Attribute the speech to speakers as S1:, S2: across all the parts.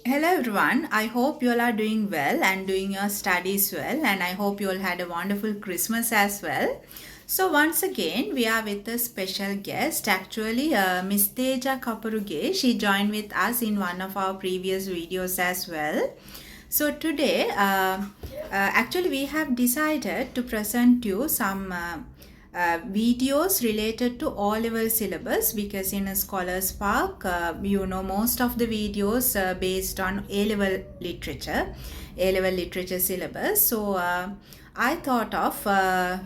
S1: Hello everyone. I hope you all are doing well and doing your studies well, and I hope you all had a wonderful Christmas as well. So once again we are with a special guest. Actually, Miss Theja Kapuruge. She joined with us in one of our previous videos as well. So today, actually, we have decided to present you some videos related to all level syllabus, because in a Scholars Park, most of the videos based on A level literature syllabus. So I thought of,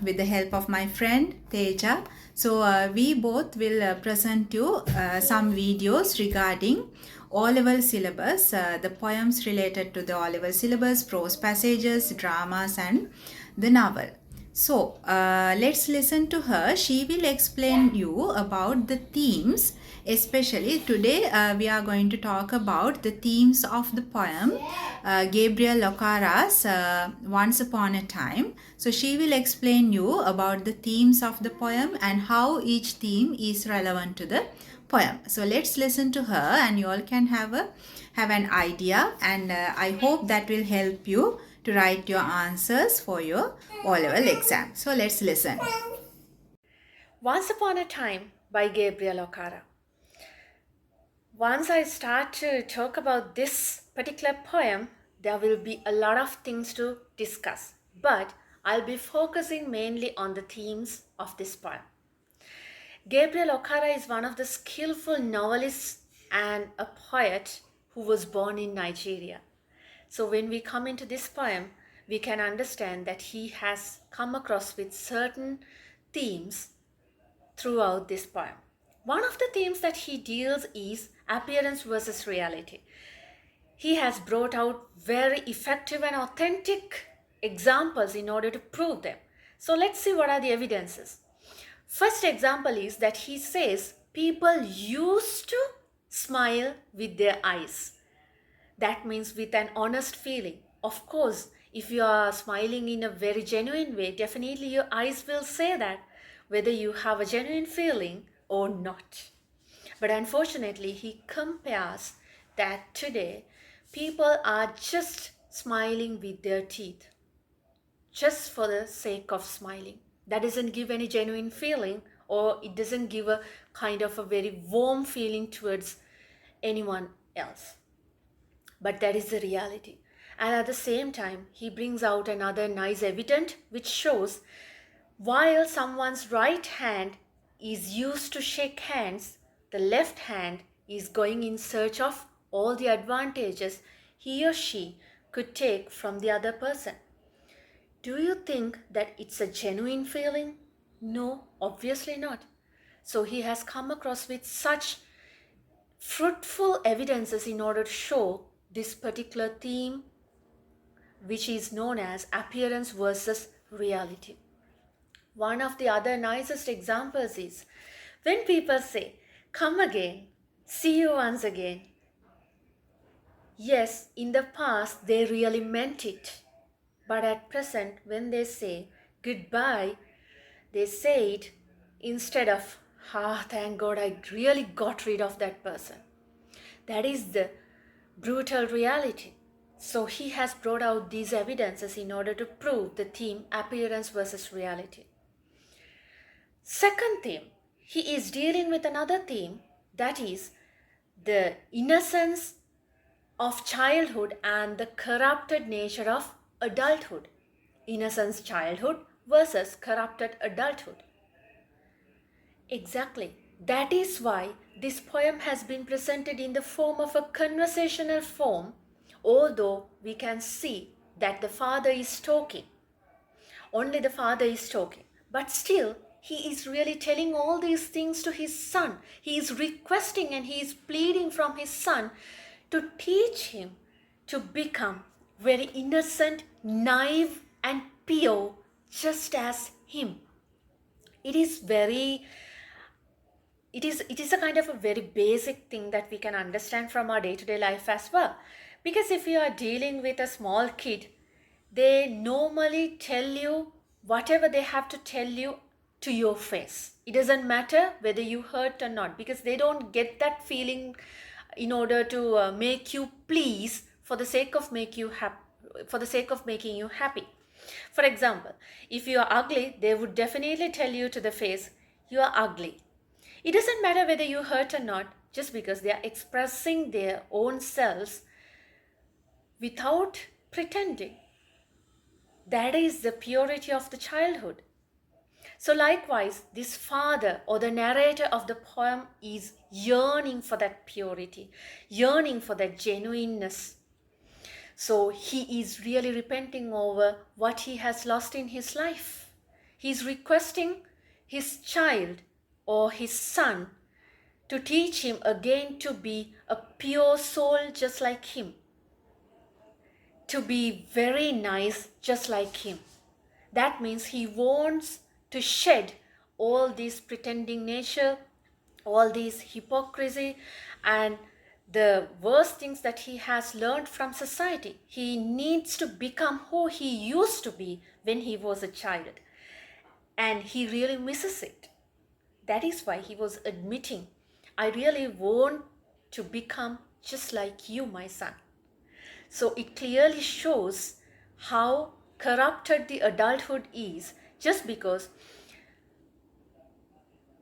S1: with the help of my friend Theja, so we both will present you some videos regarding O-level syllabus, the poems related to the O-level syllabus, prose passages, dramas, and the novel. So let's listen to her. She will explain you about the themes. Especially today, we are going to talk about the themes of the poem Gabriel Locara's Once Upon a Time. So she will explain you about the themes of the poem and how each theme is relevant to the poem. So let's listen to her, and you all can have an idea, and I hope that will help you to write your answers for your O-level exam. So let's listen.
S2: Once Upon a Time by Gabriel Okara. Once I start to talk about this particular poem, there will be a lot of things to discuss, but I'll be focusing mainly on the themes of this poem. Gabriel Okara is one of the skillful novelists and a poet who was born in Nigeria. So when we come into this poem, we can understand that he has come across with certain themes throughout this poem. One of the themes that he deals is appearance versus reality. He has brought out very effective and authentic examples in order to prove them. So let's see what are the evidences. First example is that he says people used to smile with their eyes. That means with an honest feeling. Of course, if you are smiling in a very genuine way, definitely your eyes will say that, whether you have a genuine feeling or not. But unfortunately, he compares that today people are just smiling with their teeth, just for the sake of smiling. That doesn't give any genuine feeling, or it doesn't give a kind of a very warm feeling towards anyone else. But that is the reality. And at the same time, he brings out another nice evidence which shows while someone's right hand is used to shake hands, the left hand is going in search of all the advantages he or she could take from the other person. Do you think that it's a genuine feeling? No, obviously not. So he has come across with such fruitful evidences in order to show this particular theme, which is known as appearance versus reality. One of the other nicest examples is when people say, "Come again, see you once again." Yes, in the past they really meant it. But at present, when they say goodbye, they say it instead of, "Ah, thank God I really got rid of that person." That is the brutal reality. So he has brought out these evidences in order to prove the theme appearance versus reality. Second theme, he is dealing with another theme, that is the innocence of childhood and the corrupted nature of adulthood. Innocence childhood versus corrupted adulthood. Exactly. That is why this poem has been presented in the form of a conversational form, although we can see that the father is talking. Only the father is talking. But still, he is really telling all these things to his son. He is requesting and he is pleading from his son to teach him to become very innocent, naive, and pure, just as him. It is very it is a kind of a very basic thing that we can understand from our day-to-day life as well, because if you are dealing with a small kid, they normally tell you whatever they have to tell you to your face. It doesn't matter whether you hurt or not, because they don't get that feeling in order to make you please for the sake of making you happy. For example, if you are ugly, they would definitely tell you to the face, you are ugly. It doesn't matter whether you hurt or not, just because they are expressing their own selves without pretending. That is the purity of the childhood. So, likewise, this father or the narrator of the poem is yearning for that purity, yearning for that genuineness. So, he is really repenting over what he has lost in his life. He is requesting his child or his son to teach him again to be a pure soul just like him, to be very nice just like him. That means he wants to shed all this pretending nature, all this hypocrisy, and the worst things that he has learned from society. He needs to become who he used to be when he was a child, and he really misses it. That is why he was admitting, I really want to become just like you, my son. So it clearly shows how corrupted the adulthood is, just because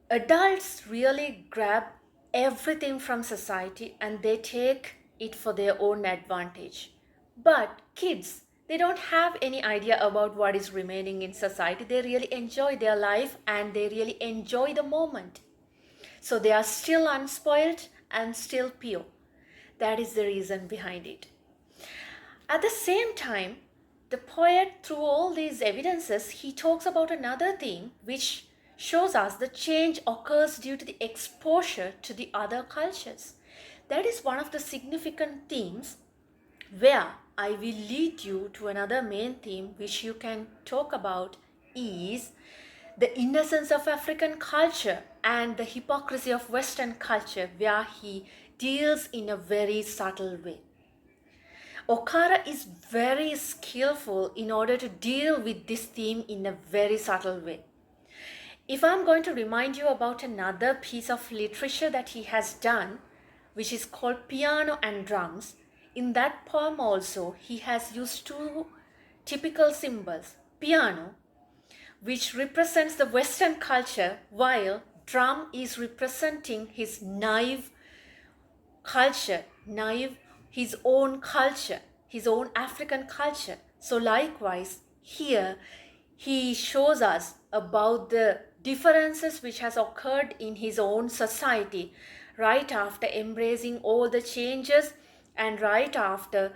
S2: adults really grab everything from society and they take it for their own advantage. But kids, they don't have any idea about what is remaining in society. They really enjoy their life and they really enjoy the moment. So they are still unspoiled and still pure. That is the reason behind it. At the same time, the poet, through all these evidences, he talks about another theme which shows us the change occurs due to the exposure to the other cultures. That is one of the significant themes where I will lead you to another main theme which you can talk about, is the innocence of African culture and the hypocrisy of Western culture, where he deals in a very subtle way. Okara is very skillful in order to deal with this theme in a very subtle way. If I'm going to remind you about another piece of literature that he has done, which is called Piano and Drums, in that poem also he has used two typical symbols: piano, which represents the Western culture, while drum is representing his naive culture, his own culture, his own African culture. So likewise, here he shows us about the differences which has occurred in his own society right after embracing all the changes and right after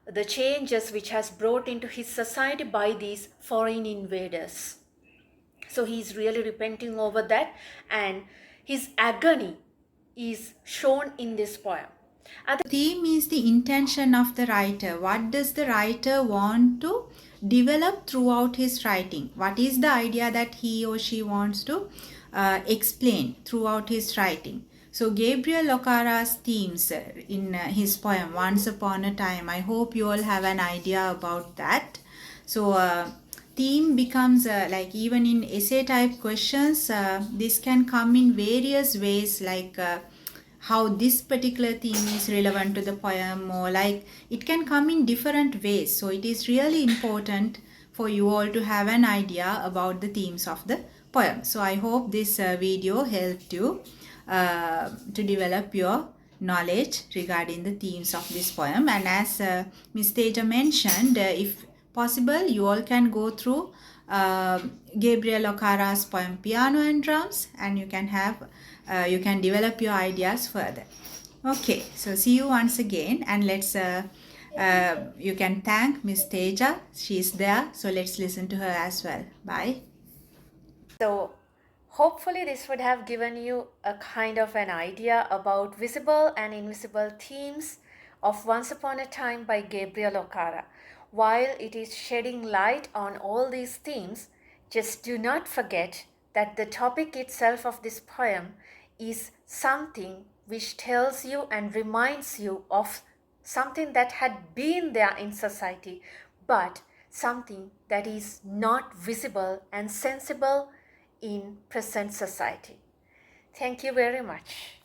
S2: the changes which has brought into his society by these foreign invaders. So he is really repenting over that, and his agony is shown in this poem.
S1: Theme is the intention of the writer. What does the writer want to develop throughout his writing? What is the idea that he or she wants to explain throughout his writing? So Gabriel Okara's themes in his poem Once Upon a Time, I hope you all have an idea about that. So theme becomes like, even in essay type questions, this can come in various ways, like how this particular theme is relevant to the poem, or like it can come in different ways. So it is really important for you all to have an idea about the themes of the poem. So I hope this video helped you to develop your knowledge regarding the themes of this poem. And as Ms. Theja mentioned, if possible, you all can go through Gabriel Okara's poem Piano and Drums, and you can develop your ideas further. Okay, so see you once again, and let's you can thank Miss Theja. She's there, so let's listen to her as well. Bye.
S2: So hopefully this would have given you a kind of an idea about visible and invisible themes of Once Upon a Time by Gabriel Okara. While it is shedding light on all these themes, just do not forget that the topic itself of this poem is something which tells you and reminds you of something that had been there in society, but something that is not visible and sensible in present society. Thank you very much.